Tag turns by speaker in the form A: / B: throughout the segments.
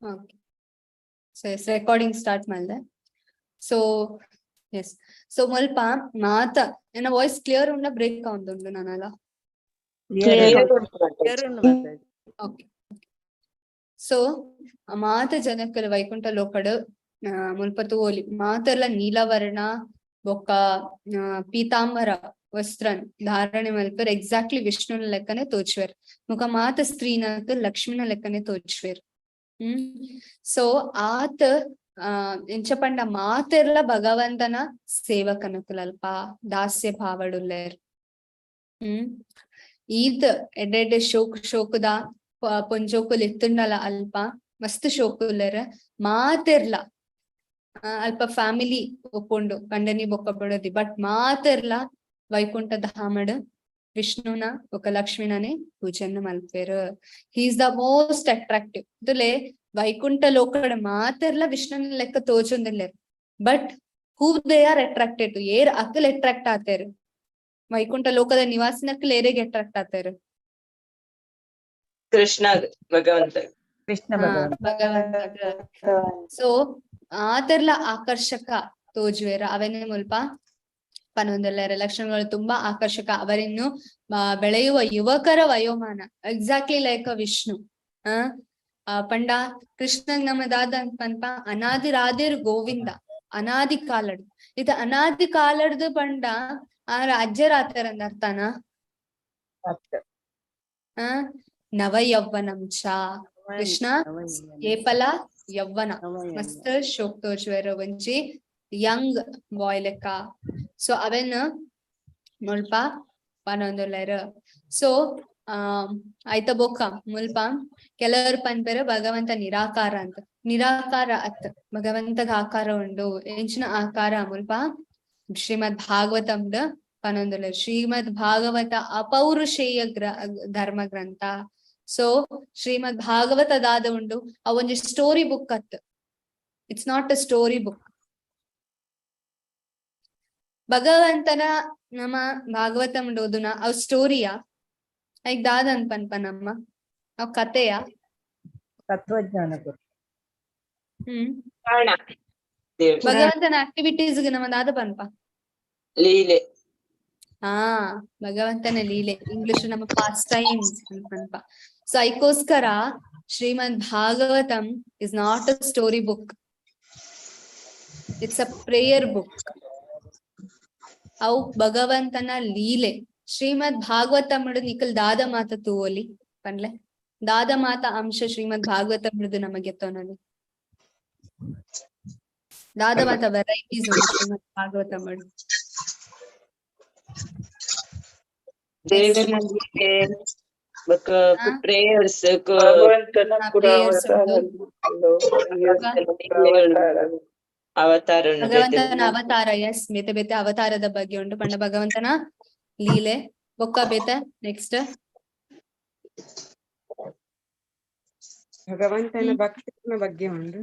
A: Okay. So yes, recording start malde. So yes. So malpa maata ena voice clear unda break avundundu nanala.
B: Clear
A: Okay. So మాత జనకులు వైకుంఠ లోకడు ముల్పతు ఓలి మాతర్ల నీలవర్ణ ఒక పీతాంబర వస్త్రం ధారణ మల్పర్ exactly విష్ణుನ లెక్కనే తోచువేరు ఒక మాత స్త్రీనకు లక్ష్మిన లెక్కనే తోచువేరు. So ಆತ ಎಂಚಪಂಡ ಮಾತೆರ್ಲ ಭಗವಂತನ ಸೇವಕನಕುಲಲ್ಪ ದಾಸ್ಯ ಭಾವಡುಲ್ಲೇರ್. ಈದ್ ಎಡ್ಡೆಡ್ಡೆ ಶೋಕದ ಪೊಂಜೋಕುಲ್ ಎತ್ತುಂಡಲ ಅಲ್ಪ ಮಸ್ತ್ ಶೋಕುಲ್ಲರ ಮಾತೆರ್ಲ ಅಲ್ಪ ಫ್ಯಾಮಿಲಿ ಒಪ್ಪುಂಡು ಕಂಡನಿ ಬೊಕ್ಕ ಬಿಡೋದಿ ಬಟ್ ಮಾತೆರ್ಲ ವೈಕುಂಠ ಧಾಮಡ್ ವಿಷ್ಣುನ ఒక ಲಕ್ಷ್ಮಿನನೆ ಪೂಜೆನ ಮಲ್ಪೇರು. He is the most attractive ದುಲೆ ವೈಕುಂಠ ಲೋಕಡ ಮಾತೆರ್ಲ ವಿಷ್ಣುನ ಲೆಕ್ಕ ತೋಚೊಂದಿಲ್ಲೇರು but who they are attracted to ಏರ್ ಅಕ್ಕಲ್ ಅಟ್ರಾಕ್ಟ್ ಆತೇರು ವೈಕುಂಠ ಲೋಕದ ನಿವಾಸಿನಕ್ಕಲ್ ಏರೆಗೆ ಅಟ್ರಾಕ್ಟ್ ಆತೇರು
B: ಕೃಷ್ಣ ಭಗವಂತ
A: ಸೊ ಆತರ್ಲ ಆಕರ್ಷಕ ತೋಜುವೇರ ಅವನೇ ಮುಲ್ಪ ಪನ್ನೊಂದೆಲ್ಲರ ಲಕ್ಷಣಗಳು ತುಂಬಾ ಆಕರ್ಷಕ. ಅವರಿನ್ನು ಬೆಳೆಯುವ ಯುವಕರ ವಯೋಮಾನ ಎಕ್ಸಾಕ್ಟ್ಲಿ ಲೈಕ್ ಅ ವಿಷ್ಣು. ಪಂಡ ಕೃಷ್ಣನ್ ನಮ್ಮದಾದ ಪನ್ಪ ಅನಾದಿ ರಾಧೇರ್ ಗೋವಿಂದ ಅನಾದಿ ಕಾಲಡ್ ಇದು ಅನಾದಿ ಕಾಲಡ್ದು ಪಂಡ ಆ ರಾಜ್ಯರಾತರ ಅರ್ಥನ ನವ ಯೌವನಂ ಚ ಕೃಷ್ಣ ಏಪಲ ಯೌವನ ಮಸ್ತ್ ಶೋಕ್ ತೋಜುವೆರ ಒಂಜಿ ಯಂಗ್ ಬಾಯ್ ಲೆಕ್ಕ. ಸೊ ಅವೆನ್ ಮುಲ್ಪ ಪನೊಂದುಲ್ಲೆರ್. ಸೊ ಆಯ್ತ ಬೊಕ್ಕ ಮುಲ್ಪ ಕೆಲವರು ಪನ್ಪೆರ ಭಗವಂತ ನಿರಾಕಾರ ಅಂತ. ನಿರಾಕಾರ ಅತ್ ಭಗವಂತಗ ಆಕಾರ ಉಂಡು ಎಂಚಿನ ಆಕಾರ ಮುಲ್ಪ ಶ್ರೀಮದ್ ಭಾಗವತಂಡ್ ಪನೊಂದುಲ್ಲೆರ್. ಶ್ರೀಮದ್ ಭಾಗವತ ಅಪೌರುಷೇಯ ಧರ್ಮ ಗ್ರಂಥ. ಸೊ ಶ್ರೀಮದ್ ಭಾಗವತದಾದ ಉಂಡು ಅ ಒಂಜಿ ಸ್ಟೋರಿ ಬುಕ್ ಅತ್. It's not a story book. ಭಗವಂತನ ನಮ್ಮ ಭಾಗವತಂ ಓದುನ ಅವ್ ಸ್ಟೋರಿಯ ಐಕ್ ದಾದನ್ ಪನ್ಪ ನಮ್ಮ ಅವ್ ಕಥೆಯ
C: ತತ್ವಜ್ಞಾನ
A: ಭಗವಂತನ ಆಕ್ಟಿವಿಟೀಸ್ ನಮ್ಮ ದಾದ ಪನ್ಪ
B: ಲೀಲೆ.
A: ಭಗವಂತನ ಲೀಲೆ ಇಂಗ್ಲಿಷ್ ನಮ್ಮ ಪಾಸ್ಟ್ ಟೈಮ್ಸ್ ಪನ್ಪ. ಸೊ ಐಕೋಸ್ಕರ Shrimad Bhagavatam is not a story book, it's a prayer book. ಅವು ಭಗವಂತನ ಲೀಲೆ. ಶ್ರೀಮದ್ ಭಾಗವತಂ ನಿಖಲ್ ದಾದ ಮಾತ ತೂವೋಲಿ ಪನ್ಲೆ ದಾದ ಮಾತ ಅಂಶ ಶ್ರೀಮದ್ ಭಾಗವತಂ ನಮಗೆ ತೋನಲಿ ದಾದ ಮಾತ ವೆರೈಟೀಸ್ ಉಂಟು ಶ್ರೀಮದ್ ಭಾಗವತಂ.
B: ಪ್ರೇಯರ್ಸ್ ಅವತಾರ
A: ಭಗವಂತನ ಅವತಾರ. ಎಸ್ ಬೇತೆ ಬೇತೆ ಅವತಾರದ ಬಗ್ಗೆ ಉಂಟು ಪಂಡ ಭಗವಂತನ ಲೀಲೆ ಬೊಕ್ಕ ಬೇತೆ. ನೆಕ್ಸ್ಟ್
C: ಭಗವಂತನ ಭಕ್ತಿನ ಬಗ್ಗೆ ಉಂಟು.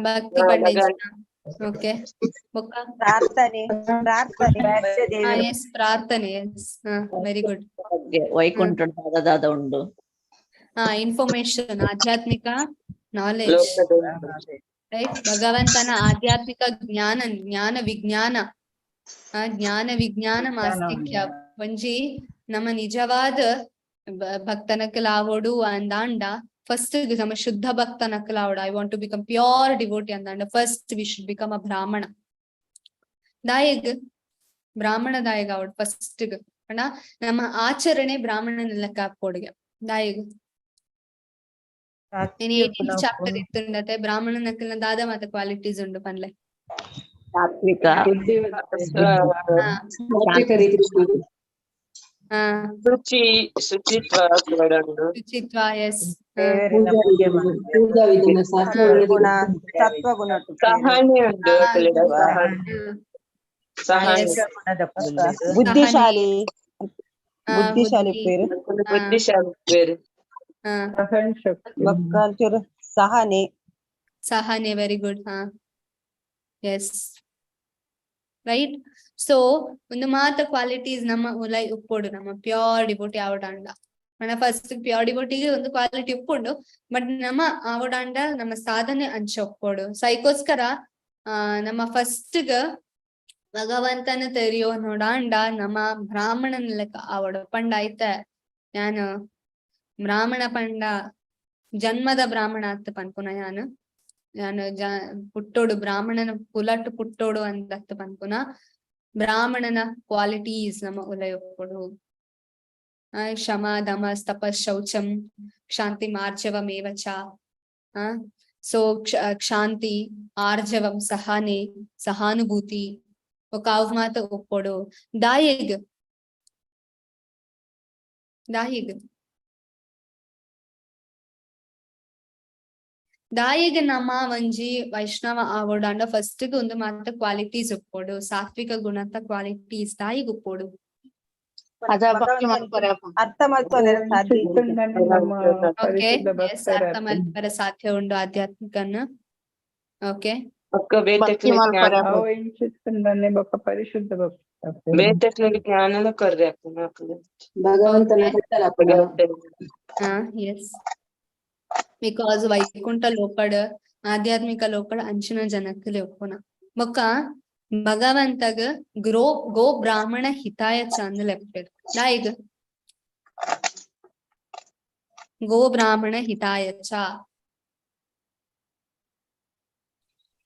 A: ಭಕ್ತಿ ಪಂಡ ಓಕೆ ಬೊಕ್ಕ
C: ಪ್ರಾರ್ಥನೆ
A: ಎಸ್ ಪ್ರಾರ್ಥನೆ. Yes very good.
D: ವೈಕುಂಠದಾದ ಉಂಟು.
A: ಇನ್ಫಾರ್ಮೇಶನ್ ಆಧ್ಯಾತ್ಮಿಕ ನಾಲೆಡ್ಜ್ ರೈಟ್. ಭಗವಂತನ ಆಧ್ಯಾತ್ಮಿಕ ಜ್ಞಾನ ವಿಜ್ಞಾನ ಮಾಸ್ತಿಕ್ಯ ಒಂಜಿ ನಮ್ಮ ನಿಜವಾದ ಭಕ್ತನಕಲಾವೋಡು ಅಂದಾಂಡ ಫಸ್ಟ್ ನಮ್ಮ ಶುದ್ಧ ಭಕ್ತನಕಲಾವೋಡು. I want to become pure devotee ಅಂದಾಂಡ first we should become a Brahmin ದಾಯಗ್ ಅವಡು ಫಸ್ಟ್ ಅಣ್ಣ. ನಮ್ಮ ಆಚರಣೆ ಬ್ರಾಹ್ಮಣನ ಲೆಕ್ಕ ಹಾಕೋಡಿಗೆ ದಾಯಗ್ ಚಾಪ್ಟರ್ ಇತ್ತುಂಡತೆ ಬ್ರಾಹ್ಮಣ ನಕಲ್ನ ದಾದ ಮಾತ ಕ್ವಾಲಿಟೀಸ್ ಉಂಡು ಪನ್ಲೆ.
D: ಸಾತ್ವಿಕ,
B: ಶುಚಿತ್ವ,
A: ಎಸ್
C: ಸತ್ವಗುಣ,
B: ಸಹನೆ ಉಂಟು,
C: ಬುದ್ಧಿಶಾಲಿ ಪೇರು
B: ಬುದ್ಧಿಶಾಲಿ
A: ಸಹನೆ very good. Yes right. So ಒಂದು ಮಾತ ಕ್ವಾಲಿಟೀಸ್ ನಮ್ಮ ಉಲೈ ಉಪ್ಪೋಡು ನಮ್ಮ ಪ್ಯೂರ್ ಡಿವೋಟಿ ಆವಡಾಂಡ మన ఫస్ట్ ప్యూర్ డివోటీಗೆ ಒಂದು ಕ್ವಾಲಿಟಿ ಉಪ್ಪುಂಡು ಬಟ್ ನಮ್ಮ ಆವಡಾಂಡ ನಮ್ಮ ಸಾಧನೆ ಅಂಚ ಒಪ್ಪೋಡು ಸೈಕೋಸ್ಕರ ನಮ್ಮ ಫಸ್ಟ್ ಗ ಭಗವಂತನ ತೆರಿಯೋ ನೋಡಾಂಡ ನಮ್ಮ ಬ್ರಾಹ್ಮಣನ ಲೆಕ್ಕ ಆವಡು ಪಂಡ ಐತೆ ನಾನು ಬ್ರಾಹ್ಮಣ ಪಂಡ ಜನ್ಮದ ಬ್ರಾಹ್ಮಣ ಅಂತ ಪನ್ಪುನ ನಾನು ಪುಟ್ಟೋಡು ಬ್ರಾಹ್ಮಣನ ಪುಲಟ್ ಪುಟ್ಟೋಡು ಅಂತ ಪನ್ಪುನ ಬ್ರಾಹ್ಮಣನ ಕ್ವಾಲಿಟೀಸ್ ನಮ್ಮ ಉಲಯ ಒಪ್ಪೋಡು ಶಮ ದಮ ತಪಸ್ ಶೌಚಂ ಕ್ಷಾಂತಿ ಆರ್ಜವಮೇವ ಚ ಸೊ ಕ್ಷಾಂತಿ ಆರ್ಜವಂ ಸಹನೆ ಸಹಾನುಭೂತಿ ఒక అవమాత ఒప్పుడు దాయిగ్ ನಮ್ಮ ಒಂಜಿ ವೈಷ್ಣವ ಆವೋಡಾಂಡ ಫಸ್ಟ್ ಗೆ ಒಂದು ಮಾತ್ರ ಕ್ವಾಲಿಟೀಸ್ ಒಪ್ಪೋಡು ಸಾತ್ವಿಕ ಗುಣತ ಕ್ವಾಲಿಟೀಸ್ ದಾಯಿಗ್ ಒಪ್ಪೋಡು
D: ಅದ ಭಕ್ತಿ ಮಾಡ್ತಾರೆ
C: ಅರ್ಥ ಮಾಡ್ಕೊಂಡ್ರೆ ಸಾಧ್ಯ
A: ಓಕೆ ಅರ್ಥ ಮಲ್ಪರ ಸಾಧ್ಯ ಉಂಡು ಆಧ್ಯಾತ್ಮಿಕನ್ನ ಓಕೆ
B: ఒక్క బేటెక్ల
C: ಪರಿಶುದ್ಧ
B: బేటెక్ల జ్ఞానంలో కర్రే నాకు
C: ಭಗವಂತನ
A: ಎಸ್ ಬಿಕಾಸ್ ವೈಕುಂಠ ಲೋಕಡ್ ಆಧ್ಯಾತ್ಮಿಕ ಲೋಕಡ್ ಅಂಚಿನ ಜನಕ್ಕಲೆ ಒಪ್ಪುನ ಬೊಕ್ಕ ಭಗವಂತಗ ಗೋ ಬ್ರಾಹ್ಮಣ ಹಿತಾಯ ಚಂದ ಲೆಪ್ಪೆರ್ ದಾಯಿಗ ಗೋ ಬ್ರಾಹ್ಮಣ ಹಿತಾಯ ಚ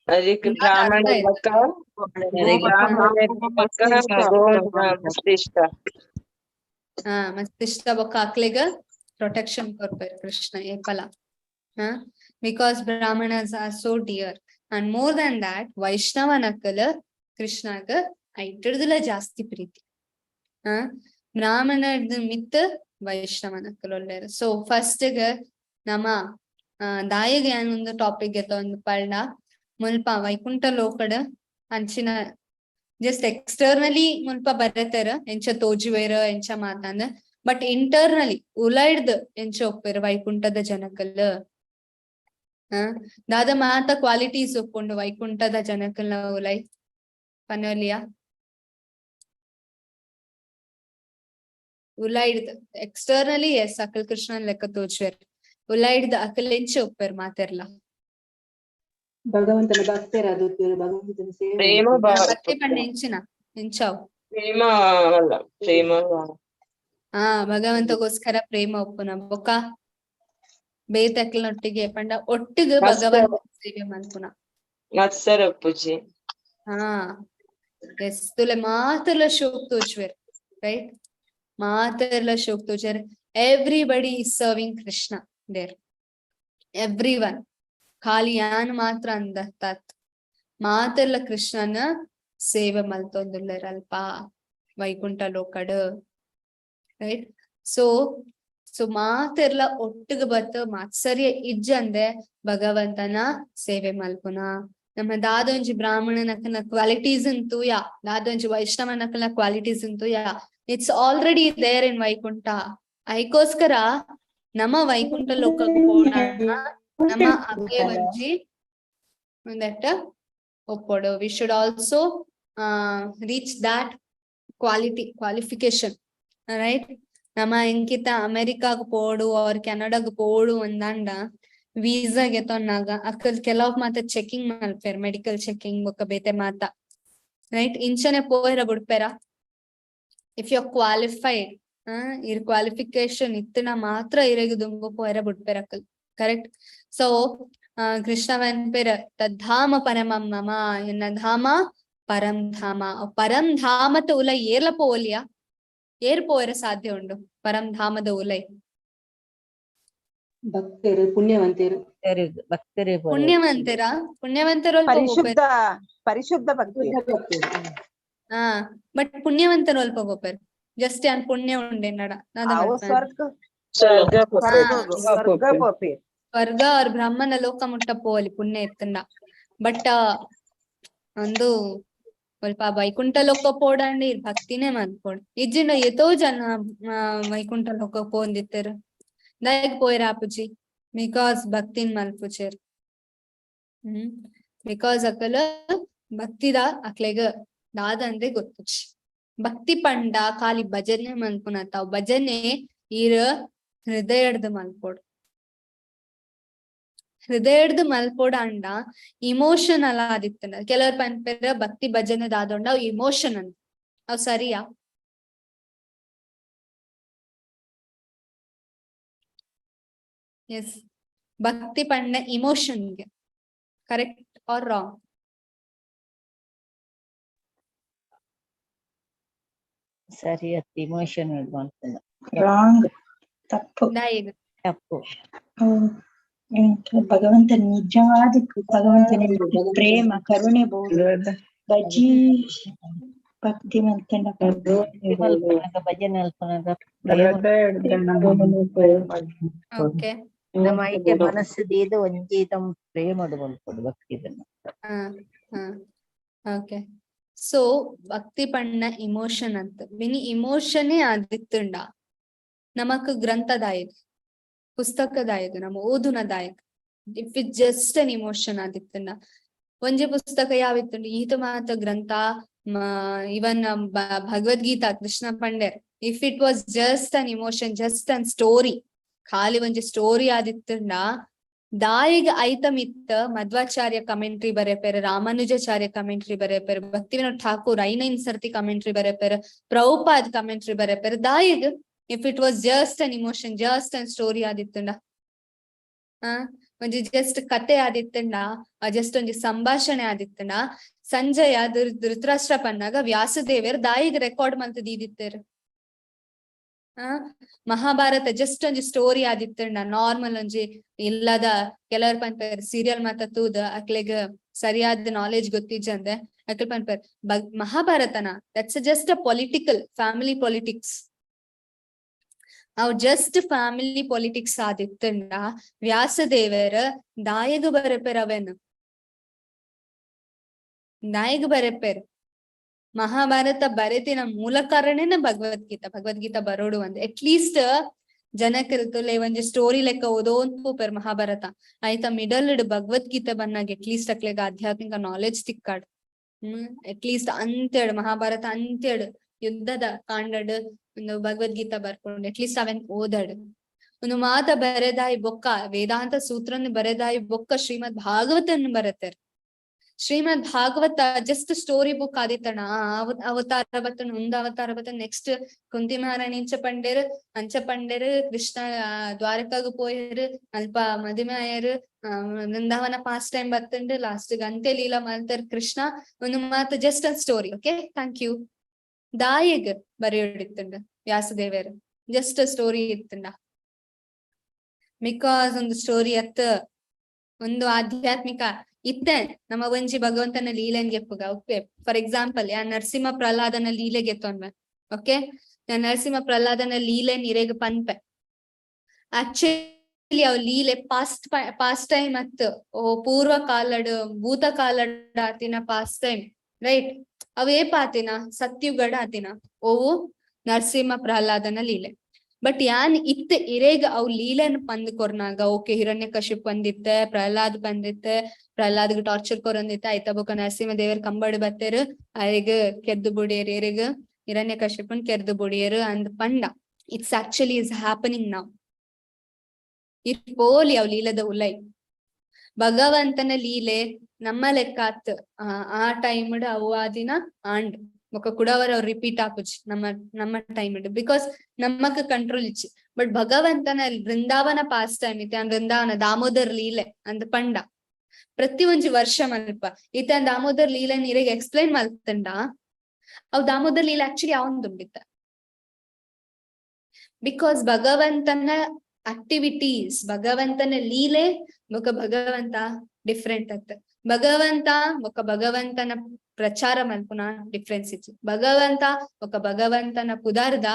B: అది బ్రాహ్మణ లెక్క మస్తిష్ట
A: ಮಸ್ತಿಷ್ಟ ಬೊಕ್ಕ ಅಕ್ಲೆಗ ಪ್ರೊಟೆಕ್ಷನ್ ಕೊರ್ಪೆರ್ ಕೃಷ್ಣ ಏಪಲ because Brahmins are so dear and more than that ವೈಷ್ಣವನಕ್ಕಲ ಕೃಷ್ಣಗ ಐಟರ್ದಲ ಜಾಸ್ತಿ ಪ್ರೀತಿ ಬ್ರಾಹ್ಮಣದ ಮಿತ್ ವೈಷ್ಣವನಕ್ಕಲ ಒಳ್ಳೆಯರು ಸೊ ಫಸ್ಟ್ ಗ ನಮ್ಮ ದಾಯಿಗೆ ಏನೊಂದು ಟಾಪಿಕ್ ಗೆತ್ತ ಒಂದು ಪಳ್ಳ ಮುಲ್ಪ ವೈಕುಂಠ ಲೋಕಡ್ ಅಂಚಿನ ಜಸ್ಟ್ ಎಕ್ಸ್ಟರ್ನಲಿ ಮುಲ್ಪ ಬರತಾರ ಎಂಚ ತೋಜುವೇರ ಎಂಚ ಮಾತಾಂದ ಬಟ್ ಇಂಟರ್ನಲಿ ಉಲೈಡ್ದ ಎಂಚ ಒಪ್ಪೇರ ವೈಕುಂಠದ ಜನಕಲ್ ದಾದ ಮಾತ ಕ್ವಾಲಿಟೀಸ್ ಒಪ್ಕೊಂಡು ವೈಕುಂಠದ ಜನಕಲ್ನ ಉಲೈ ಪನೋಲಿಯಾ ಉಲೈಡ್ದ ಎಕ್ಸ್ಟರ್ನಲಿ ಎಸ್ ಅಕಲ್ ಕೃಷ್ಣನ್ ಲೆಕ್ಕ ತೋಜುವೇರ್ ಉಲೈಡ್ದ ಅಕಲ್ ಎಂಚ ಒಪ್ಪೇರ್ ಮಾತೆರ್ಲ
C: ಭಗವಂತನ ಭಕ್ತರ ಭಗವಂತನ
B: ప్రేమ
A: ಭಕ್ತಿ ಪಂಡ ಎಂಚಿನ ಎಂಚಾವ್
B: ప్రేమ వల్ల ప్రేమ
A: ಭಗವಂತಗೋಸ್ಕರ ಪ್ರೇಮ ಒಪ್ಪುನ ಬೊಕ್ಕ ಬೇತಕ್ಲನೊಟ್ಟಿಗೆ ಪಂಡ ಒಟ್ಟಿಗೆ ಭಗವಂತ ಸೇವೆ ಮಲ್ಪುನ
B: ಮತ್ಸರ ಪೂಜೆ
A: ಎಸ್ ತುಲೆ ಮಾತರ್ಲ ಶೋಕ್ ತೋಜ್ವೇರ್ ರೈಟ್ ಮಾತರ್ಲ ಶೋಕ್ ತೋಜರ್ everybody is serving Krishna there every one ಖಾಲಿ ಯಾನ್ ಮಾತ್ರ ಅಂದತ್ತಾತ್ ಮಾತೆಲ್ಲ ಕೃಷ್ಣನ ಸೇವೆ ಮಲ್ತೊಂದುಲ್ಲರಲ್ಪ ವೈಕುಂಠ ಲೋಕಡ್ ರೈಟ್ ಸೊ ಮಾತೆಲ್ಲ ಒಟ್ಟಿಗೆ ಬತ್ತ ಮಾತ್ಸರ್ಯ ಇಜ್ಜಂದೆ ಭಗವಂತನ ಸೇವೆ ಮಲ್ಪುನ ನಮ್ಮ ದಾದೊಂಜಿ ಬ್ರಾಹ್ಮಣನಕನ ಕ್ವಾಲಿಟೀಸ್ ಅಂತೂ ದಾದೊಂಜಿ ವೈಷ್ಣವನಕನ ಕ್ವಾಲಿಟೀಸ್ ಅಂತೂ it's already there in Vaikuntha ಐಕೋಸ್ಕರ ನಮ್ಮ ವೈಕುಂಠ ಲೋಕ ನಮ್ಮ ಅಗ್ಗೆ ಒಂಜಿ ಒಂದೆಟ್ಟ ಒಪ್ಪೋಡು we should also reach that qualification right ನಮ್ಮ ಎಂಕಿತ ಅಮೆರಿಕಾಗ್ ಪೋಡು ಅವ್ರ ಕೆನಡಾಗ್ ಪೋಡು ಅಂದಂಡ ವೀಸಾ ಗೆತೊನ್ನಾಗ ಅಕ್ಕಲ್ ಕೆಲವ್ ಮಾತ ಚೆಕಿಂಗ್ ಮಲ್ಪೇರ್ ಮೆಡಿಕಲ್ ಚೆಕಿಂಗ್ ಬೊಕ್ಕ ಬೇತೆ ಮಾತ ರೈಟ್ ಇಂಚನೆ ಪೋಯರ ಬಿಡ್ಪೇರ ಇಫ್ ಯು ಆರ್ ಕ್ವಾಲಿಫೈಡ್ ಇರ್ ಕ್ವಾಲಿಫಿಕೇಶನ್ ಇತ್ತನ ಮಾತ್ರ ಇರಗ ದುಂಬು ಪೋಯರ ಬಿಡ್ಪೇರ ಅಕ್ಕಲ್ ಕರೆಕ್ಟ್ ಸೊ ಕೃಷ್ಣವನ್ ಪೇರ ತದ್ಧಾಮ ಪರಮಂ ಮಮ ಎನ್ನ ಧಾಮ ಪರಂ ಧಾಮ ಪರಂ ಧಾಮತ ಉಲೈ ಏರ್ಲ ಪೋಲಿಯಾ ಏರ್ ಪೋಯರ ಸಾಧ್ಯ ಉಂಡು ಪರಂ ಧಾಮದ ಉಲೈ
C: ಭಕ್ತರು ಪುಣ್ಯವಂತರು
A: ಪುಣ್ಯವಂತರ
C: ಪರಿಶುದ್ಧ ಭಕ್ತಿ
A: ಬಟ್ ಪುಣ್ಯವಂತರು ಅಲ್ಪ ಗೋಪರ್ ಜಸ್ಟ್ ಯಾನ್ ಪುಣ್ಯ ಉಂಡೆ ನಡ ಸ್ವರ್ಗ ಅವ್ರ ಬ್ರಹ್ಮನ ಲೋಕ ಮುಟ್ಟ ಪೋಲಿ ಪುಣ್ಯ ಎತ್ತಂಡ ಬಟ್ ಒಂದು ಸ್ವಲ್ಪ ವೈಕುಂಠ ಲೋಕ ಪೋಡಂಡಿ ಭಕ್ತಿನೇ ಮನ್ಪೋಡ್ ಇಜ್ಜಿಂಡ ಎತೋ ಜನ ವೈಕುಂಠ ಲೋಕ ಪೋಂದಿತ್ತರು ದಯಗ್ ಪೋಯ್ರ ಆಪುಜಿ ಬಿಕಾಸ್ ಭಕ್ತಿನ್ ಮಲ್ಪುಚೇರ್ ಬಿಕಾಸ್ ಅಕಲ ಭಕ್ತಿದ ಅಕ್ಲೆಗ ದಾದಂದೆ ಗೊತ್ತುಚಿ ಭಕ್ತಿ ಪಂಡ ಖಾಲಿ ಭಜನೆ ಮನ್ಪುನತಾವ್ ಭಜನೆ ಇರ ಹೃದಯಡ್ದು ಮಲ್ಪೋಡು. ಹೃದಯಡ್ದು ಮಲ್ಪೋಡ ಅಂಡ ಇಮೋಷನಲ್ ಆದಿತ್ತಂಡ ಕೆಲವ್ರು ಪನ್ಪೆರ ಭಕ್ತಿ ಭಜನೆದ ಆದೊಂಡ ಅವು ಇಮೋಷನ್ ಅಂತ. ಅವ್ ಸರಿಯಾ? ಎಸ್, ಭಕ್ತಿ ಪಂಡ ಇಮೋಷನ್ಗೆ ಕರೆಕ್ಟ್ ಆರ್ ರಾಂಗ್?
D: ಸರಿ ಅತ್ತಿ ಇಮೋಷನ್ ಮಾಡ್ತಾನೆ.
E: ರಾಂಗ್, ತಪ್ಪು
A: ದಾಯಿಗ್
D: ತಪ್ಪು.
E: ಭಗವಂತ ನಿಜವಾದ ಭಗವಂತನ ಪ್ರೇಮ ಕರುಣೆ ಬಹುದು ಬಜಿ ಭಕ್ತಿ ಮಂತನ
D: ಮಲ್ಪನಾಗ ಭಜನೆ ಅಲ್ಪನಾಗ
A: ಓಕೆ.
D: ನಮ್ಮ ಐಕ್ಯ ಮನಸ್ಸು ಒಂಜಿ ತಮ್ಮ ಪ್ರೇಮಡು ಮಲ್ಪಡು ಭಕ್ತಿದನ್ನ.
A: ಓಕೆ. ಸೊ ಭಕ್ತಿ ಪಣ್ಣ ಇಮೋಷನ್ ಅಂತ ವಿನಿ ಇಮೋಷನೇ ಆದಿತ್ತುಂಡ ನಮಕ್ ಗ್ರಂಥದಾಯಕ್ ಪುಸ್ತಕದಾಯಕ್ ನಮ್ಮ ಓದುನದಾಯಕ್. If it just an emotion ಆದಿತ್ತುಂಡ ಒಂಜಿ ಪುಸ್ತಕ ಯಾವಿತ್ತುಂಡು ಈತ ಮಾತ ಗ್ರಂಥ ಇವನ್ ಭಗವದ್ಗೀತಾ ಕೃಷ್ಣ ಪಂಡೇರ್. If it was just an emotion, just an story, ಖಾಲಿ ಒಂಜಿ ಸ್ಟೋರಿ ಆದಿತ್ತುಂಡ ದಾಯಿಗ್ ಐತಮ್ ಇತ್ತ ಮಧ್ವಾಚಾರ್ಯ ಕಮೆಂಟ್ರಿ ಬರೆಪೇರ್, ರಾಮಾನುಜಾಚಾರ್ಯ ಕಮೆಂಟ್ರಿ ಬರೆಪೇರ್, ಭಕ್ತಿವಿನೋದ್ ಠಾಕೂರ್ ಐನೈನ್ ಸರ್ತಿ ಕಮೆಂಟ್ರಿ ಬರೆಪೇರ್, ಪ್ರಭುಪಾದ್ ಕಮೆಂಟ್ರಿ ಬರೆಪೇರ್. ದಾಯಿಗ್ if it was just an emotion, just an story ಆದಿತ್ತುಂಡ ಒಂಜಿ ಜಸ್ಟ್ ಕತೆ ಆದಿತ್ತಂಡ, ಜಸ್ಟ್ ಒಂಜಿ ಸಂಭಾಷಣೆ ಆದಿತ್ತಂಡ ಸಂಜಯ ಧೃತರಾಷ್ಟ್ರ ಪನ್ನಾಗ ವ್ಯಾಸದೇವರ್ ದಾಯಿಗ್ ರೆಕಾರ್ಡ್ ಮಲ್ತದ್ ಈದಿತ್ತೇರ್. ಮಹಾಭಾರತ ಜಸ್ಟ್ ಒಂಜಿ ಸ್ಟೋರಿ ಆದಿತ್ತಂಡ ನಾರ್ಮಲ್ ಒಂಜಿ ಇಲ್ಲದ ಕೆಲವರ್ ಪನ್ಪೇರ್ ಸೀರಿಯಲ್ ಮಾತ ತೂದ್ ಅಕ್ಲೆಗ್ ಸರಿಯಾದ ನಾಲೆಜ್ ಗೊತ್ತಿಜ್ಜಂದೆ ಅಕ್ಲ್ ಪನ್ಪೇರ್ ಮಹಾಭಾರತನ that's just a political family politics. ಅವ್ ಜಸ್ಟ್ ಫ್ಯಾಮಿಲಿ ಪೊಲಿಟಿಕ್ಸ್ ಆದಿತ್ತಂಡ ವ್ಯಾಸದೇವರ ದಾಯಗ್ ಬರೆಪೇರ್ ಅವೇನ್ ದಾಯಗ್ ಬರೆಪೇರ್. ಮಹಾಭಾರತ ಬರೆತಿನ ಮೂಲ ಕಾರಣನೇ ಭಗವದ್ಗೀತಾ ಬರೋಡು ಅಂದ್ ಅಟ್ ಲೀಸ್ಟ್ ಜನಕರ್ತಲೆ ಒಂಜಿ ಸ್ಟೋರಿ ಲೆಕ್ಕ ಓದೋಂದ್ ಪೋಪೇರ್ ಮಹಾಭಾರತ ಆಯ್ತಾ ಮಿಡಲ್ ಭಗವದ್ಗೀತೆ ಬನ್ನಾಗ ಅಟ್ ಲೀಸ್ಟ್ ಅಕ್ಲೆಗ್ ಆಧ್ಯಾತ್ಮಿಕ ನಾಲೆಜ್ ತಿಕ್ಕಾಡ್. ಅಟ್ ಲೀಸ್ಟ್ ಅಂತೇಳ್ ಮಹಾಭಾರತ ಅಂತೇಳ್ ಯುದ್ಧದ ಕಾಂಡಡ್ ಒಂದು ಭಗವದ್ಗೀತಾ ಬರ್ಕೊಂಡು ಅಟ್ ಲೀಸ್ಟ್ ಅವೆನ್ ಓದಡ್. ಒಂದು ಮಾತ ಬರೆದಾಯಿ ಬೊಕ್ಕ ವೇದಾಂತ ಸೂತ್ರನ್ ಬರೆದಾಯಿ ಬೊಕ್ಕ ಶ್ರೀಮದ್ ಭಾಗವತನ್ ಬರೆತಾರ. ಶ್ರೀಮದ್ ಭಾಗವತ ಜಸ್ಟ್ ಸ್ಟೋರಿ ಬುಕ್ ಆದಿತ್ತಣ. ಅವತಾರ ಬತ್ತನ್ ಒಂದ್ ಅವತಾರ ಬತ್ತನ್ ನೆಕ್ಸ್ಟ್ ಕುಂತಿ ಮಹಾರಾಣಿ ಅಂಚ ಪಂಡೇರ್ ಕೃಷ್ಣ ದ್ವಾರಕಾಗ ಪೋಯರ್ ಅಲ್ಪ ಮದುವೆ ಆಯರ್ ವೃಂದಾವನ ಪಾಸ್ಟ್ ಟೈಮ್ ಬತ್ತಂಡ್ ಲಾಸ್ಟ್ ಅಂತ್ಯ ಲೀಲಾ ಮಲ್ತರ್ ಕೃಷ್ಣ. ಒಂದು ಮಾತು just a story. Okay, thank you. ದಾಯಿಗ್ ಬರೆಯೋಡಿತ್ತಂಡ ವ್ಯಾಸದೇವರ್ ಜಸ್ಟ್ ಸ್ಟೋರಿ ಇತ್ತಂಡ ಬಿಕಾಸ್ ಒಂದು ಸ್ಟೋರಿ ಅತ್ತ ಒಂದು ಆಧ್ಯಾತ್ಮಿಕ ಇತ್ತೆ ನಮ್ಮ ಒಂಜಿ ಭಗವಂತನ ಲೀಲೆನ್ ಗೆಪ್ಪುಗ. ಓಕೆ, ಫಾರ್ ಎಕ್ಸಾಂಪಲ್ ಯಾ ನರಸಿಂಹ ಪ್ರಹ್ಲಾದನ ಲೀಲೆ ಗೆತ್ತೊನ್ವೆ. ಓಕೆ, ನರಸಿಂಹ ಪ್ರಹ್ಲಾದನ ಲೀಲೆನ್ ಇರೆಗ್ ಪನ್ಪೆ ಆಕ್ಚುಲಿ ಅವ್ ಲೀಲೆ ಪಾಸ್ಟ್ ಟೈಮ್ ಅತ್ ಪೂರ್ವ ಕಾಲಡ್ ಭೂತ ಕಾಲಡ್ ಆತಿನ ಪಾಸ್ಟ್ ಟೈಮ್ ರೈಟ್. ಅವೇ ಪಾತಿನ ಸತ್ಯುಗಡ ಆತಿನ ಓವು ನರಸಿಂಹ ಪ್ರಹ್ಲಾದನ ಲೀಲೆ. ಬಟ್ ಯಾನ್ ಇತ್ತೆ ಇರೇಗ ಅವ್ ಲೀಲೆನ್ ಪಂದ್ ಕೊರ್ನಾಗ ಓಕೆ ಹಿರಣ್ಯಕಶಿಪ್ ಬಂದಿತ್ತೆ, ಪ್ರಹ್ಲಾದ್ ಬಂದಿತ್ತೆ, ಪ್ರಹ್ಲಾದ್ಗೆ ಟಾರ್ಚರ್ ಕೊರಂದಿತ್ತೆ ಆಯ್ತಾ ಬೊಕ ನರಸಿಂಹ ದೇವರ್ ಕಂಬಡ್ ಬತ್ತೇರ್ ಅರಿಗ್ ಕೆದ್ದು ಬುಡಿಯರ್ ಇರಿಗ್ ಹಿರಣ್ಯಕಶಿಪನ್ ಕೆದ್ದು ಬುಡಿಯರ್ ಅಂದ್ ಪಂಡ. It's actually is happening now. ಇರ್ಪೋಲಿ ಅವ್ ಲೀಲದ ಉಲೈ ಭಗವಂತನ ಲೀಲೆ ನಮ್ಮ ಲೆಕ್ಕಾತ್ ಆ ಟೈಮ್ ಅವು ಆ ದಿನ ಆಂಡ್ ಬೊಕ ಕುಡವರ್ ಅವ್ರು ರಿಪೀಟ್ ಆಪುಜಿ ನಮ್ಮ ಟೈಮ್ ಬಿಕಾಸ್ ನಮ್ಮಕ್ ಕಂಟ್ರೋಲ್ ಇಚ್ಚಿ. ಬಟ್ ಭಗವಂತನ ವೃಂದಾವನ ಪಾಸ್ಟ್ ಟೈಮ್ ಇತ್ತೆ ವೃಂದಾವನ ದಾಮೋದರ್ ಲೀಲೆ ಅಂದ್ ಪಂಡ ಪ್ರತಿ ಒಂಜಿ ವರ್ಷ ಮಲ್ಪ ಇತ್ತೆ ದಾಮೋದರ್ ಲೀಲೆ ನೀರಿಗೆ ಎಕ್ಸ್ಪ್ಲೈನ್ ಮಲ್ತಂಡ. ಅವ್ ದಾಮೋದರ್ ಲೀಲೆ ಆಕ್ಚುಲಿ ಅವಂದುಂಡಿತ್ತ ಬಿಕಾಸ್ ಭಗವಂತನ ಆಕ್ಟಿವಿಟೀಸ್ ಭಗವಂತನ ಲೀಲೆ ಬೊಕ ಭಗವಂತ ಡಿಫ್ರೆಂಟ್ ಅತ್ತ. ಭಗವಂತ ಬೊಕ ಭಗವಂತನ ಪ್ರಚಾರ ಮಲ್ಪುನ ಡಿಫ್ರೆನ್ಸ್ ಇಚ್ಚಿ. ಭಗವಂತ ಬೊಕ ಭಗವಂತನ ಪುದಾರ್ದ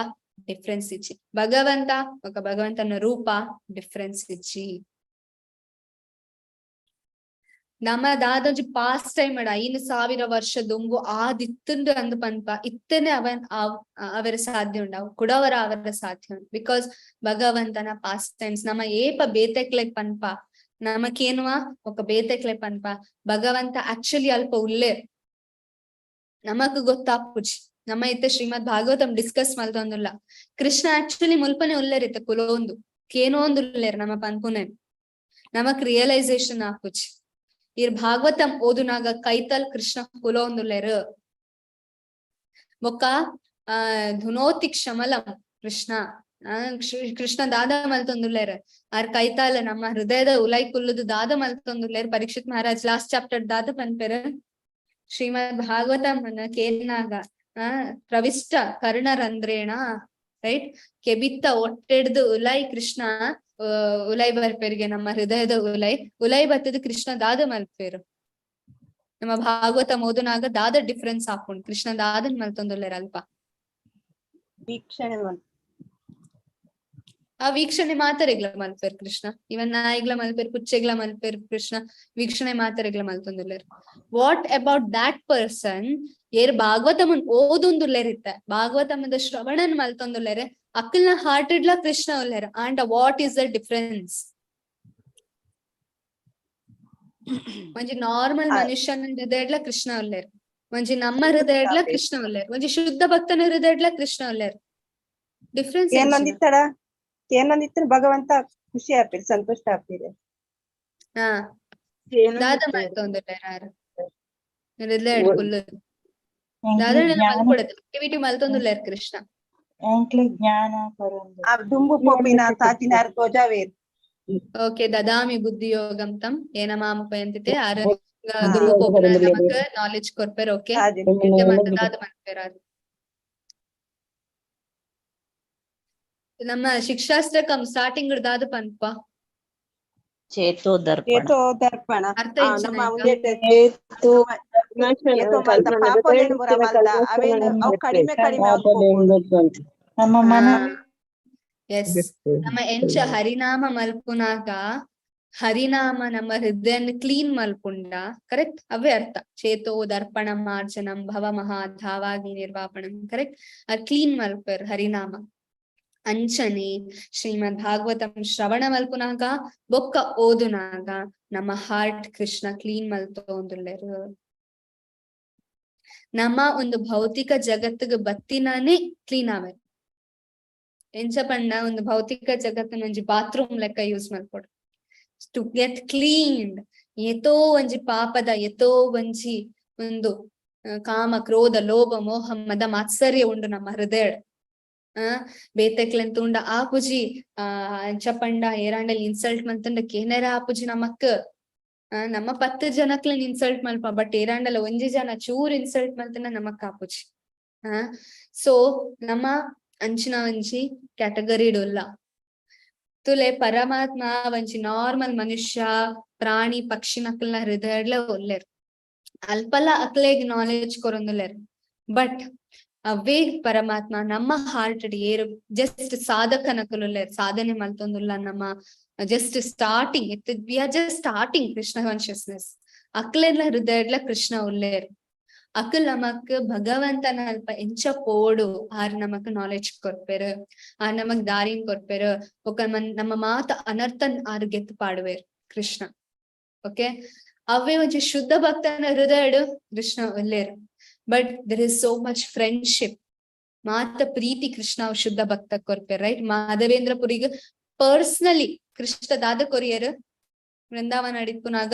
A: ಡಿಫ್ರೆನ್ಸ್ ಇಚ್ಚಿ. ಭಗವಂತ ಬೊಕ ಭಗವಂತನ ರೂಪ ಡಿಫ್ರೆನ್ಸ್ ಇಚ್ಚಿ. ನಮ್ಮದಾದೊಂಜಿ ಪಾಸ್ಟ್ ಟೈಮ್ 5,000 ವರ್ಷದೊಂಬು ಆದಿತ್ತುಂಡು ಅಂದ್ ಪನ್ಪ ಇತ್ತನೆ ಅವರ ಸಾಧ್ಯ ಉಂಡು. ಅವ್ ಕುಡವರ ಅವರ ಸಾಧ್ಯ ಉಂಡು ಬಿಕಾಸ್ ಭಗವಂತನ ಪಾಸ್ಟ್ ಟೈಮ್ಸ್ ನಮ್ಮ ಏಪ ಬೇತೆಕ್ಲೆಗ್ ಪನ್ಪ ನಮಕೇನುವ ఒక ಬೇತೆಕ್ಲೆ ಪನ್ಪ ಭಗವಂತ ಆಕ್ಚುಲಿ ಅಲ್ಪ ಉಲ್ಲೇರ್ ನಮಕ್ ಗೊತ್ತಾಪುಜಿ. ನಮ್ಮ ಇತ್ತೆ ಶ್ರೀಮದ್ ಭಾಗವತಂ ಡಿಸ್ಕಸ್ ಮಲ್ತೊಂದುಲ್ಲ ಕೃಷ್ಣ ಆಕ್ಚುಲಿ ಮುಲ್ಪನೆ ಉಲ್ಲೇರಿತ್ತ ಕುಲೋಂದು ಕೇನೋಂದುಲ್ಲೇರ್ ನಮ್ಮ ಪನ್ಪುನೆ ನಮಕ್ ರಿಯಲೈಸೇಷನ್ ಆಪುಜಿ ಇರ್ ಭಾಗವತಂ ಓದುನಾಗ ಕೈತಲ್ ಕೃಷ್ಣ ಕುಲೋಂದುಲ್ಲೇರ್ ಬೊಕ್ಕ ಧುನೋತಿ ಕ್ಷಮಲಂ ಕೃಷ್ಣ ಕೃಷ್ಣ ದಾದ ಮಲ್ತೊಂದುಲ್ಲೇರ್ ಆರ್ ಕೈತಾಲ ನಮ್ಮ ಹೃದಯದ ಉಲೈ ಕುಲ್ಲುದು ದಾದ ಮಲ್ತೊಂದುಲ್ಲೇರ್ ಪರೀಕ್ಷಿತ್ ಮಹಾರಾಜ್ ಲಾಸ್ಟ್ ಚಾಪ್ಟರ್ ದಾದ ಪನ್ಪೆರ್ ಶ್ರೀಮದ್ ಭಾಗವತಂ ಕೇಳಿನಾಗ ಪ್ರವಿಷ್ಟ ಕರ್ಣರಂದ್ರೇಣ ರೈಟ್ ಕೆಬಿತ್ತ ಒಟ್ಟೆಡ್ದು ಉಲೈ ಕೃಷ್ಣ ಉಲೈ ಬರ್ಪೇರಿಗೆ ನಮ್ಮ ಹೃದಯದ ಉಲೈ ಬತ್ತದ ಕೃಷ್ಣ ದಾದ ಮಲ್ಪೇರು ನಮ್ಮ ಭಾಗವತ ಓದುನಾಗ ದಾದ ಡಿಫ್ರೆನ್ಸ್ ಹಾಕೊಂಡು ಕೃಷ್ಣ ದಾದನ್ ಮಲ್ತೊಂದುಲ್ಲೇರ್ ಅಲ್ಪ
C: ವೀಕ್ಷಣೆ
A: ಆ ವೀಕ್ಷಣೆ ಮಾತರೆಗ್ಲ ಮಲ್ಪೇರ್ ಕೃಷ್ಣ ಇವನ್ ನಾಯಿಗ್ಲ ಮಲ್ಪೇರ್ ಕುಚ್ಚೆಗ್ಲ ಮಲ್ಪೇರ್ ಕೃಷ್ಣ ವೀಕ್ಷಣೆ ಮಾತರೆಗ್ಲ ಮಲ್ತೊಂದುಲ್ಲೇರ್ ವಾಟ್ ಅಬೌಟ್ ದಾಟ್ ಪರ್ಸನ್ ಏರ್ ಭಾಗವತಮನ್ ಓದೊಂದುಲ್ಲೇರ್ ಇತ್ತ ಭಾಗವತಮದ ಶ್ರವಣನ್ ಮಲ್ತೊಂದುಲ್ಲೇರ್ ಅಕ್ಕಲ್ನ ಹಾರ್ಟ್ ಇಡ್ಲ ಕೃಷ್ಣ ಉಲ್ಲೇರ್ and what is the difference ಒಂಜಿ ನಾರ್ಮಲ್ ಮನುಷ್ಯನ ಹೃದಯಡ್ಲ ಕೃಷ್ಣ ಉಲ್ಲೇರ್ ಒಂಜಿ ನಮ್ಮ ಹೃದಯಡ್ಲ ಕೃಷ್ಣ ಉಲ್ಲೇರ್ ಒಂಜಿ ಶುದ್ಧ ಭಕ್ತನ ಹೃದಯಡ್ಲ ಕೃಷ್ಣ ಉಲ್ಲೇರ್ ಡಿಫ್ರೆನ್ಸ್
C: ಏನಂದಿತ್ತ ಭಗವಂತ ಖುಷಿ ಆಗ್ತೀರಿ ಸಂತುಷ್ಟ ಆಗ್ತೀರಿ
A: ಹಾ ದಾದ ಮಲ್ತೊಂದುಲ್ಲೇರ್ ಯಾರು ಹೃದಯ ಕುಲ್ಲು ದಾದನೆಲ್ಲ ಮಲ್ಕೊಡದು ಆಕ್ಟಿವಿಟಿ ಮಲ್ತೊಂದುಲ್ಲೇರ್ ಕೃಷ್ಣ
E: ಜ್ಞಾನ ಕೊರೊಂದು
C: ಆ ದುಂಬು ಪೋಪಿನ ತಾಚಿನಾರ್ ತೋಜಾವೇರ್
A: ಓಕೆ ದದಾಮಿ ಬುದ್ಧಿಯೋಗಂ ತಂ ಏನ ಮಾಮುಪಯಂತಿತೆ ಆರ ದುಂಬು ಪೋಪನ ನಮಕ್ ನಾಲೆಜ್ ಕೊರ್ಪೇರ್ ಓಕೆ ದಾದ ಮಲ್ಪೇರ್ ಅದು ನಮ್ಮ ಶಿಕ್ಷಾಸ್ತ್ರಕಂ ಸ್ಟಾರ್ಟಿಂಗ್ ದಾದ ಪನ್ಪ
D: ಚೇತೋ ದರ್ಪಣ
C: ಏತೋ ದರ್ಪಣ
A: ಅರ್ಥ
C: ನಮ್ಮ ಕಡಿಮೆ
E: ನಮ್ಮ ಮನ
A: ಎಸ್ ನಮ್ಮ ಎಂಚ ಹರಿನಾಮ ಮಲ್ಪುನಾಗ ಹರಿನಾಮ ನಮ್ಮ ಹೃದಯನ ಕ್ಲೀನ್ ಮಲ್ಪುಂಡ ಕರೆಕ್ಟ್ ಅವೇ ಅರ್ಥ ಚೇತೋ ದರ್ಪಣಂ ಮಾರ್ಜನಂ ಭವ ಮಹಾಧಾವಾಗಿ ನಿರ್ವಾಪಣಂ ಕರೆಕ್ಟ್ ಅದ್ ಕ್ಲೀನ್ ಮಲ್ಪರ್ ಹರಿನಾಮ ಅಂಚನೆ ಶ್ರೀಮದ್ ಭಾಗವತಂ ಶ್ರವಣ ಮಲ್ಪುನಾಗ ಬೊಕ್ಕ ಓದುನಾಗ ನಮ್ಮ ಹಾರ್ಟ್ ಕೃಷ್ಣ ಕ್ಲೀನ್ ಮಲ್ತೊಂದುಲ್ಲೇರು ನಮ್ಮ ಒಂದು ಭೌತಿಕ ಜಗತ್ತಿಗೆ ಬತ್ತಿನಾನೇ ಕ್ಲೀನ್ ಆವೆ ಎಂಚ ಪಂಡ ಒಂದು ಭೌತಿಕ ಜಗತ್ತಿನ ಒಂಜಿ ಬಾತ್ರೂಮ್ ಲೆಕ್ಕ ಯೂಸ್ ಮಲ್ಪೊಡು ಟು ಗೆಟ್ ಕ್ಲೀನ್ ಏತೋ ಒಂಜಿ ಪಾಪದ ಏತೋ ಒಂಜಿ ಒಂದು ಕಾಮ ಕ್ರೋಧ ಲೋಭ ಮೋಹ ಮದ ಮಾತ್ಸರ್ಯ ಉಂಡು ನಮ್ಮ ಹೃದಯ ಬೇತೆಕ್ಲೆಂತ ಉಂಡ ಆಪುಜಿ ಅಂಚ ಪಂಡ ಏರಾಂಡಲ್ ಇನ್ಸಲ್ಟ್ ಮಲ್ತಂಡ ಕೇನರ ಆಪುಜಿ ನಮಕ್ ನಮ್ಮ 10 ಜನಕ್ಲೆನ್ ಇನ್ಸಲ್ಟ್ ಮಲ್ಪ ಬಟ್ ಏರಾಂಡಲ ಒಂಜಿ ಜನ ಚೂರ್ ಇನ್ಸಲ್ಟ್ ಮಲ್ತಂಡ ನಮಕ್ ಆಪುಜಿ ಸೊ ನಮ್ಮ ಅಂಚಿನ ಒಂಜಿ ಕ್ಯಾಟಗರಿ ಇಡುಲ್ಲ ತುಲೆ ಪರಮಾತ್ಮ ಒಂಜಿ ನಾರ್ಮಲ್ ಮನುಷ್ಯ ಪ್ರಾಣಿ ಪಕ್ಷಿ ನಕಲ್ನ ಹೃದಯಡ್ಲ ಒಲ್ಲೇರ್ ಅಲ್ಪಲ ಅಕ್ಲೆಗ್ ನಾಲೆಜ್ ಕೊರೊಂದುಲ್ಲೇರ್ ಬಟ್ ಅವೇ ಪರಮಾತ್ಮ ನಮ್ಮ ಹಾರ್ಟ್ ಏರು ಜಸ್ಟ್ ಸಾಧಕ ನಕಲುಲ್ಲೇರ್ ಸಾಧನೆ ಮಲ್ತೊಂದುಲ್ಲ ನಮ್ಮ just starting we are just starting Krishna consciousness ಅಕ್ಲೆಲ್ಲ ಹೃದಯಡ್ಲ ಕೃಷ್ಣ ಉಲ್ಲೇರ್ ಅಕಲ್ ನಮಕ್ ಭಗವಂತನ ಅಲ್ಪ ಎಂಚ ಪೋಡು ಆರ್ ನಮಕ್ ನಾಲೆಜ್ ಕೊರ್ಪೇರ್ ಆರ್ ನಮಕ್ ದಾರಿನ್ ಕೊರ್ಪೇರ್ ಒಕ್ಕ ನಮ್ಮ ಮಾತ ಅನರ್ಥನ್ ಆರ್ ಗೆತ್ತು ಪಾಡುವೇರ್ ಕೃಷ್ಣ ಓಕೆ ಅವೇ ಒಂಜಿ ಶುದ್ಧ ಭಕ್ತನ ಹೃದಯಡು ಕೃಷ್ಣ ಒಲ್ಲೇರ್ but there is so much friendship ಮಾತ ಪ್ರೀತಿ ಕೃಷ್ಣ ಶುದ್ಧ ಭಕ್ತ ಕೊರ್ಪೇರ್ ರೈಟ್ ಮಾಧವೇಂದ್ರ ಪುರಿಗ ಪರ್ಸನಲಿ ಕೃಷ್ಣ ದಾದ ಕೊರಿಯರ್ ವೃಂದಾವನ ನಡಿಪುನಾಗ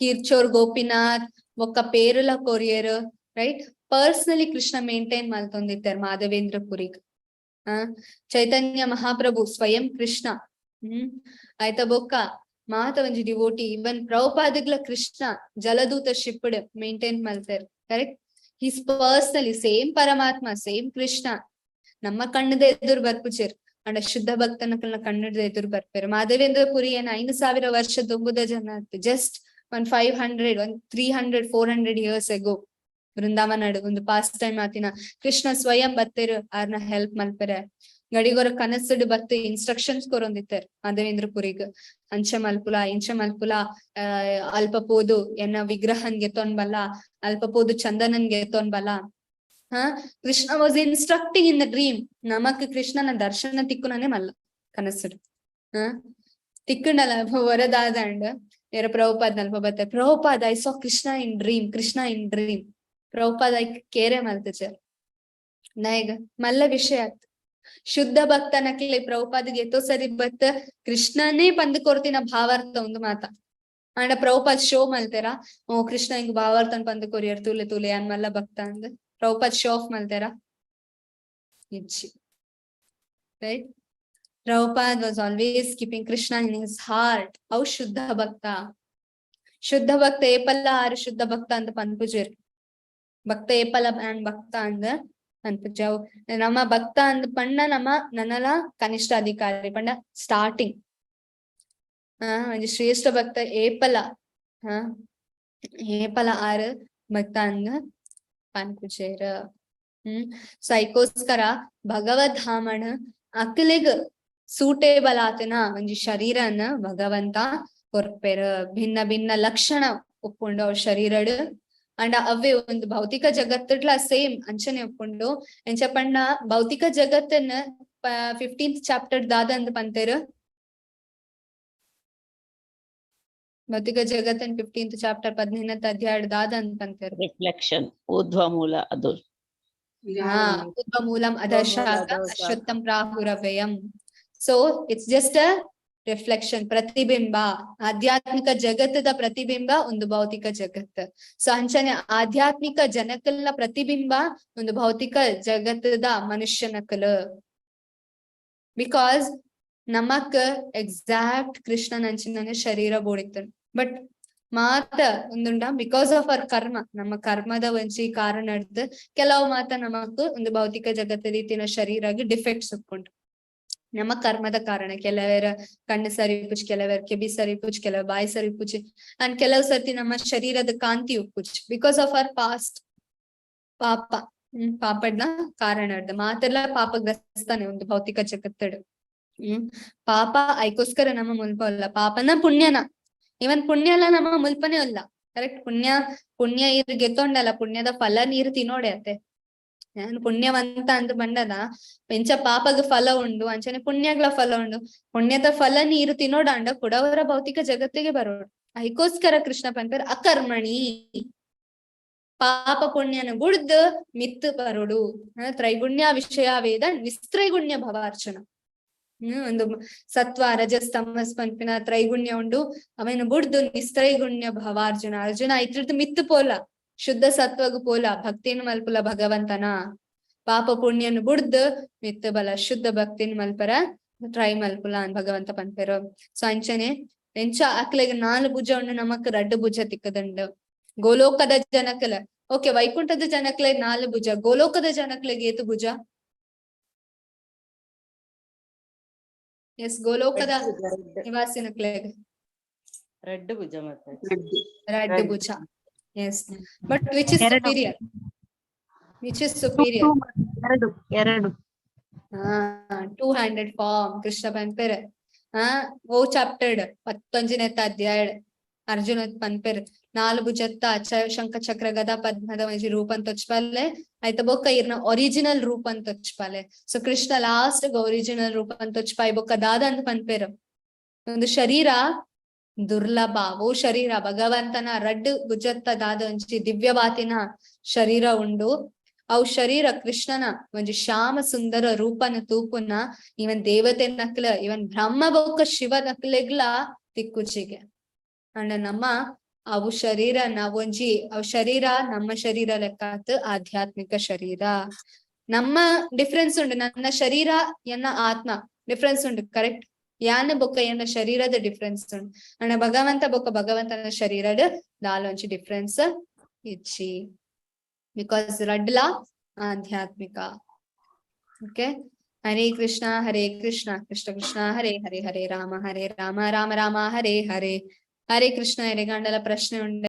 A: ಕೀರ್ಚೋರ್ ಗೋಪಿನಾಥ್ ಒಕ್ಕ ಪೇರುಲ ಕೊರಿಯರ್ ರೈಟ್ ಪರ್ಸನಲಿ ಕೃಷ್ಣ ಮೇಂಟೈನ್ ಮಲ್ತೊಂದಿತ್ತಾರ ಮಾಧವೇಂದ್ರ ಪುರಿಗ್ ಚೈತನ್ಯ ಮಹಾಪ್ರಭು ಸ್ವಯಂ ಕೃಷ್ಣ ಆಯ್ತ ಬೊಕ್ಕ ಮಾತ ಒಂಜಿ ಡಿವೋಟಿ ಇವನ್ ಪ್ರಭುಪಾದಗ್ಲ ಕೃಷ್ಣ ಜಲದೂತ ಶಿಪ್ಪಡ್ ಮೇಂಟೈನ್ ಮಲ್ತಾರ ಕರೆಕ್ಟ್ ಹಿಸ್ ಪರ್ಸನಲಿ ಸೇಮ್ ಪರಮಾತ್ಮ ಸೇಮ್ ಕೃಷ್ಣ ನಮ್ಮ ಕಣ್ಣದ ಎದುರು ಬರ್ಪುಚೇರ್ ಅಂಡ ಶುದ್ಧ ಭಕ್ತನ ಕಣ್ಣದ ಎದುರು ಬರ್ಪೇರ್ ಮಾಧವೇಂದ್ರ ಪುರಿ ಏನ್ 5,000 ವರ್ಷ ದುಂಬುದ ಜನ ಜಸ್ಟ್ 500 300 400 years ago ವೃಂದಾವನ ಒಂದು ಪಾಸ್ಟ್ ಟೈಮ್ ಆತಿನ ಕೃಷ್ಣ ಸ್ವಯಂ ಬತ್ತೇರು ಆರ್ನ ಹೆಲ್ಪ್ ಮಲ್ಪೆರೆ ಗಡಿಗೊರ ಕನಸಡ್ ಬತ್ತೆ ಇನ್ಸ್ಟ್ರಕ್ಷನ್ಸ್ ಕೊರೊಂದಿತ್ತಾರ ಮಾಧವೇಂದ್ರ ಪುರಿಗ್ ಅಂಚ ಮಲ್ಪುಲ ಇಂಚ ಮಲ್ಪುಲ ಅಲ್ಪ ಪೋದು ಎನ್ನ ವಿಗ್ರಹನ್ ಗೆತ್ತೊನ್ ಬಲ್ಲ ಅಲ್ಪ ಪೋದು ಚಂದನನ್ ಗೆತ್ತೊನ್ ಬಲ್ಲ Krishna was instructing in the dream ನಮಕ್ ಕೃಷ್ಣನ ದರ್ಶನ ತಿಕ್ಕುನೇ ಮಲ್ಲ ಕನಸಡ್ ತಿಕ್ಕಂಡಲ್ಲ ವರದಾದಂಡ್ ಯಾರ ಪ್ರಭುಪಾದ್ ನಲ್ಪ ಬತ್ತ Prabhupad I saw Krishna in dream Prabhupad I ಕೇರೆ ಮಲ್ತಚರ್ ನಾಯಗ ಮಲ್ಲ ವಿಷಯ ಆತ್ ಶುದ್ಧ ಭಕ್ತ ನಕ್ಲೆ ಪ್ರಭುಪಾದಿಗೆ ಎತ್ತೋ ಸರಿ ಬತ್ತ ಕೃಷ್ಣನೇ ಪಂದ್ ಕೊರ್ತಿನ ಭಾವಾರ್ಥ ಒಂದು ಮಾತ ಅಂಡ ಪ್ರಭುಪಾದ್ ಶೋ ಮಲ್ತೇರ ಓ ಕೃಷ್ಣ ಹಿಂಗ್ ಭಾವಾರ್ಥನ್ ಪಂದ್ ಕೊರಿಯರ್ ತೂಲೆ ತೂಲೆ ಅನ್ ಮಲ್ಲ ಭಕ್ತ ಅಂದ್ ಪ್ರಭುಪಾದ್ ಶೋ ಆಫ್ ಮಲ್ತೇರ ಇಜ್ಜಿ right. Prabhupada was always keeping Krishna in his heart. How Shuddha Bhakta. Shuddha Bhakta Epalla are Shuddha Bhakta and the Panpujir. Bhakta Epalla and Bhakta and the Panpujav. Nama Bhakta and Panda Nama Nanala Kanishta Adhikari Panda starting. Shrestha Bhakta Epalla. Epalla are Bhakta and the Panpujir. Psychoskara Bhagavad Dhamana Akilig suitable ಆತನ ಒಂಜಿ ಶರೀರನ ಭಗವಂತ ಕೊರ್ಪೆರ ಭಿನ್ನ ಭಿನ್ನ ಲಕ್ಷಣ ಒಪ್ಪುಂಡು ಅವ್ರ ಶರೀರಡ್ ಅಂಡ ಅವೇ ಒಂದು ಭೌತಿಕ ಜಗತ್ತಡ್ಲ same ಅಂಚನೆ ಒಪ್ಪುಂಡು ಎಂಚ ಪಂಡ ಭೌತಿಕ ಜಗತ್ತನ್ನ 15th ಚಾಪ್ಟರ್ ದಾದ ಅಂದ್ ಪಂತೇರು ಭೌತಿಕ ಜಗತ್ತನ್ 15th ಚಾಪ್ಟರ್ 15th ಅಧ್ಯಾಯ ದಾದ ಅಂದ್ ಪಂತೇರು
D: ರಿಫ್ಲೆಕ್ಷನ್ ಊರ್ಧ್ವ ಮೂಲ ಅದು
A: ಊರ್ಧ್ವ ಮೂಲಂ ಅಧಶಾಖ ಅಶ್ವತ್ಥಂ ಪ್ರಾಹುರವ್ಯಯಂ. So it's just a reflection, ಪ್ರತಿಬಿಂಬ ಆಧ್ಯಾತ್ಮಿಕ ಜಗತ್ತದ ಪ್ರತಿಬಿಂಬ ಒಂದು ಭೌತಿಕ ಜಗತ್ತು. ಸೊ ಅಂಚನೆ ಆಧ್ಯಾತ್ಮಿಕ ಜನಕಲ್ನ ಪ್ರತಿಬಿಂಬ ಒಂದು ಭೌತಿಕ ಜಗತ್ತದ ಮನುಷ್ಯನಕಲ್ ಬಿಕಾಸ್ ನಮಕ್ ಎಕ್ಸಾಕ್ಟ್ ಕೃಷ್ಣನ್ ಅಂಚಿನ ಶರೀರ ಬೋಡಿತ್ತು ಬಟ್ ಮಾತ ಒಂದುಂಡ ಬಿಕಾಸ್ ಆಫ್ ಅವರ್ ಕರ್ಮ ನಮ್ಮ ಕರ್ಮದ ಒಂಚಿ ಕಾರಣ ಹಿಡ್ದು ಕೆಲವು ಮಾತ ನಮಕ್ ಒಂದು ಭೌತಿಕ ಜಗತ್ತ ರೀತಿಯ ಶರೀರಾಗಿ ಡಿಫೆಕ್ಟ್ಸ್ ಉಕ್ಕೊಂಡು ನಮ್ಮ ಕರ್ಮದ ಕಾರಣ ಕೆಲವರ ಕಣ್ಣು ಸರಿ ಪುಚ್ ಕೆಲವರ ಕೆಬಿ ಸರಿ ಪುಚ್ ಕೆಲವ ಬಾಯಿ ಸರಿ ಪುಚ್ ಅಂಡ್ ಕೆಲವು ಸರ್ತಿ ನಮ್ಮ ಶರೀರದ ಕಾಂತಿ ಉಪ್ಪುಚ್ ಬಿಕಾಸ್ ಆಫ್ ಅವರ್ ಪಾಸ್ಟ್ ಪಾಪ ಪಾಪಡ್ನ ಕಾರಣ ಮಾತೆಲ್ಲ ಪಾಪಗ್ರಸ್ತಾನೆ ಒಂದು ಭೌತಿಕ ಜಗತ್ತಡು ಪಾಪ ಐಕೋಸ್ಕರ ನಮ್ಮ ಮುಲ್ಪ ಅಲ್ಲ ಪಾಪನ ಪುಣ್ಯನ ಇವನ್ ಪುಣ್ಯ ಅಲ್ಲ ನಮ್ಮ ಮುಲ್ಪನೇ ಅಲ್ಲ ಕರೆಕ್ಟ್ ಪುಣ್ಯ ಇರ್ ಗೆತ್ತೊಂಡಲ್ಲ ಪುಣ್ಯದ ಫಲ ನೀರು ತಿನ್ನೋಡೆ ಅತ್ತೆ ಪುಣ್ಯವಂತ ಅಂತ ಬಂಡದ ಪೆಂಚ ಪಾಪಗ ಫಲ ಉಂಡು ಅಂಚನೆ ಪುಣ್ಯಗಳ ಫಲ ಉಂಡು ಪುಣ್ಯದ ಫಲ ನೀರು ತಿನ್ನೋಡಾಂಡ ಕೊಡವರ ಭೌತಿಕ ಜಗತ್ತಿಗೆ ಬರೋಡು ಅದಕ್ಕೋಸ್ಕರ ಕೃಷ್ಣ ಪಂಪರ್ ಅಕರ್ಮಣಿ ಪಾಪ ಪುಣ್ಯನ ಗುಡ್ದು ಮಿತ್ ಬರೋಡು ತ್ರೈಗುಣ್ಯ ವಿಷಯ ವೇದ ನಿಸ್ತ್ರೈಗುಣ್ಯ ಭವಾರ್ಚನ ಒಂದು ಸತ್ವ ರಜಸ್ ತಮಸ್ ಪಂಪಿನ ತ್ರೈಗುಣ್ಯ ಉಂಡು ಅವನ ಬುಡ್ದು ನಿಸ್ತ್ರೈಗುಣ್ಯ ಭವಾರ್ಜುನ ಅರ್ಜುನ ಇದ್ರದ್ದು ಮಿತ್ತು ಪೋಲ ಶುದ್ಧ ಸತ್ವಗು ಪೋಲ ಭಕ್ತಿನ ಮಲ್ಪುಲ ಭಗವಂತನ ಪಾಪ ಪುಣ್ಯನು ಬುಡ್ದು ಮಿತ್ತು ಬಲ ಶುದ್ಧ ಭಕ್ತಿನ ಮಲ್ಪರ ಟ್ರೈ ಮಲ್ಪುಲ ಅನ್ ಭಗವಂತ ಪಂಪೆರು. ಸೊ ಅಂಚನೆ ಎಂಚ ಆಕ್ಲೆಗ್ 4 ಭುಜ ಉಂಡು ನಮಕ್ 2 ಭುಜ ತಿಕ್ಕದಂಡು ಗೋಲೋಕದ ಜನಕಲ ಓಕೆ ವೈಕುಂಠದ ಜನಕ್ಲೆಗ್ 4 ಭುಜ ಗೋಲೋಕದ ಜನಕ್ಲೆಗ್ ಏತು ಭುಜ ಎಸ್ ಗೋಲೋಕದ ನಿವಾಸಿನಕ್ಲೆಗ್
D: 2 ಭುಜ ಮತ್ತೆ
A: 2 ಭುಜ. Yes, but which is superior? Which is superior?
D: ಎರಡು
A: 2-handed form. Krishna Panpere. ಓ ಚಾಪ್ಟರ್ಡ್ 11ನೇ ಅಧ್ಯಾಯ ಅರ್ಜುನ ಪನ್ಪೆರ್ 4 ಭುಜತ್ತ ಶಂಖ ಚಕ್ರ ಗದಾ ಪದ್ಮದ ಒಂಜಿ ರೂಪ ಅಂತ ತಚ್ಪಾಲೆ ಆಯ್ತ ಬೊಕ್ಕ ಇರ್ನ ಒರಿಜಿನಲ್ ರೂಪ ಅಂತ ತಚ್ಪಾಲೆ. ಸೊ ಕೃಷ್ಣ ಲಾಸ್ಟ್ ಒರಿಜಿನಲ್ ರೂಪ ಅಂತ ತಚ್ಪಾಯಿ ಬೊಕ್ಕ ದಾದ ಅಂತ ಪನ್ಪೆರ್ ಒಂದು ಶರೀರ ದುರ್ಲಭ ಓ ಶರೀರ ಭಗವಂತನ 2 ಭುಜತ್ತ ದಾದ ಒಂಜಿ ದಿವ್ಯವಾತಿನ ಶರೀರ ಉಂಡು ಅವು ಶರೀರ ಕೃಷ್ಣನ ಒಂಜಿ ಶ್ಯಾಮ ಸುಂದರ ರೂಪನ ತೂಪುನ ಇವನ್ ದೇವತೆ ನಕ್ಲ ಇವನ್ ಬ್ರಹ್ಮ ಬೊಕ್ಕ ಶಿವ ನಕ್ಲೆಗ್ಲ ತಿಕ್ಕುಚಿಗೆ ಅಂಡ ನಮ್ಮ ಅವು ಶರೀರ ನಾವೊಂಜಿ ಅವು ಶರೀರ ನಮ್ಮ ಶರೀರ ಲೆಕ್ಕಾತ್ ಆಧ್ಯಾತ್ಮಿಕ ಶರೀರ ನಮ್ಮ ಡಿಫ್ರೆನ್ಸ್ ಉಂಡು ನನ್ನ ಶರೀರ ಎನ್ನ ಆತ್ಮ ಡಿಫ್ರೆನ್ಸ್ ಉಂಡು ಕರೆಕ್ಟ್ ಯಾನ ಬೊಕ್ಕ ಎನ್ನ ಶರೀರದ ಡಿಫ್ರೆನ್ಸ್ ಉಂಡು ಅಂಡ ಭಗವಂತ ಬೊಕ್ಕ ಭಗವಂತನ ಶರೀರಡ್ ದಾಲೊಂಚಿ ಡಿಫ್ರೆನ್ಸ್ ಇಚ್ಚಿ ಬಿಕಾಸ್ ರಡ್ಲ ಆಧ್ಯಾತ್ಮಿಕ. ಓಕೆ ಹರೇ ಕೃಷ್ಣ ಕೃಷ್ಣ ಕೃಷ್ಣ ಹರೇ ಹರೇ ಹರೇ ರಾಮ ರಾಮ ರಾಮ ಹರೇ ಹರೇ. ಹರೇ ಕೃಷ್ಣ ಎರೆಗಂಡಲ ಪ್ರಶ್ನೆ ಉಂಡೆ.